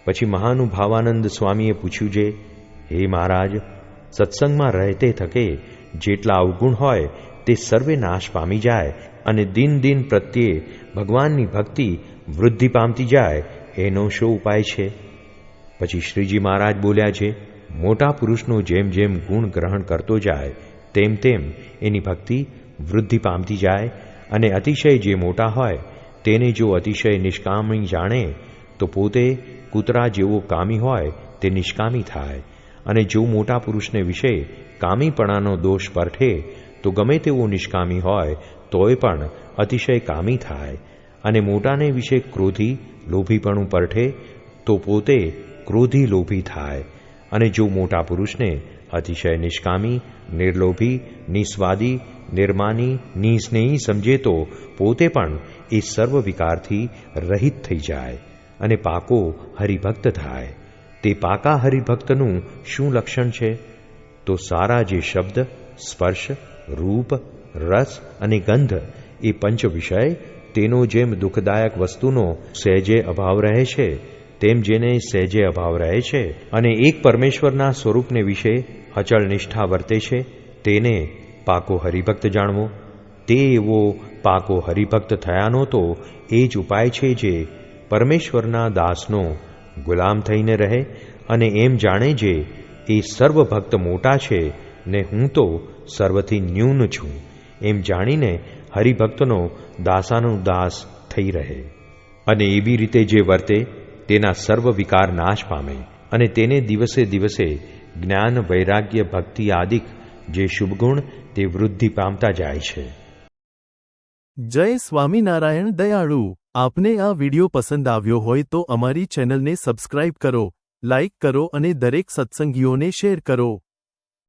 પછી મહાનુભાવાનંદ સ્વામીએ પૂછ્યું છે, હે મહારાજ, સત્સંગમાં રહેતે થકે જેટલા અવગુણ હોય તે સર્વે નાશ પામી જાય અને દિન દિન પ્રત્યે ભગવાનની ભક્તિ વૃદ્ધિ પામતી જાય, એનો શો ઉપાય છે? પછી શ્રીજી મહારાજ બોલ્યા છે, મોટા પુરુષનો જેમ જેમ ગુણ ગ્રહણ કરતો જાય તેમ તેમ એની ભક્તિ વૃદ્ધિ પામતી જાય, અને અતિશય જે મોટા હોય તેને જો અતિશય નિષ્કામી જાણે તો પોતે કૂતરા જેવો કામી હોય તે નિષ્કામી થાય, અને જો મોટા પુરુષને વિશે કામીપણાનો દોષ પરઠે તો ગમે તેવો નિષ્કામી હોય તોય પણ અતિશય કામી થાય, અને મોટાને વિશે ક્રોધી લોભીપણું પરઠે તો પોતે ક્રોધી લોભી થાય, અને જો મોટા પુરુષને અતિશય નિષ્કામી, નિર્લોભી, નિસ્વાદી, નિર્માની, નિસ્નેહી સમજે તો પોતે પણ એ સર્વ વિકારથી રહિત થઈ જાય અને પાકો હરિભક્ત થાય. તે પાકા હરિભક્તનું શું લક્ષણ છે? તો સારા જે શબ્દ, સ્પર્શ, રૂપ, રસ અને ગંધ એ પંચ વિષય તેનો જેમ દુઃખદાયક વસ્તુનો સહેજે અભાવ રહે છે તેમ જેને સહેજે અભાવ રહે છે અને એક પરમેશ્વરના સ્વરૂપને વિશે અચળ નિષ્ઠા વર્તે છે તેને પાકો હરિભક્ત જાણવો. તે એવો પાકો હરિભક્ત થયાનો તો એ જ ઉપાય છે જે પરમેશ્વરના દાસનો ગુલામ થઈને રહે અને એમ જાણે જે એ સર્વ ભક્ત મોટા છે ને હું તો સર્વથી ન્યૂન છું, એમ જાણીને હરિભક્તનો દાસાનું દાસ થઈ રહે. અને એવી રીતે જે વર્તે તેના સર્વ વિકાર નાશ પામે અને તેને દિવસે દિવસે જ્ઞાન, વૈરાગ્ય, ભક્તિ આદિક જે શુભગુણ તે વૃદ્ધિ પામતા જાય છે. જય સ્વામિનારાયણ દયાળુ. આપને આ વિડિયો પસંદ આવ્યો હોય તો અમારી ચેનલને સબસ્ક્રાઇબ કરો, લાઇક કરો અને દરેક સત્સંગીઓને શેર કરો.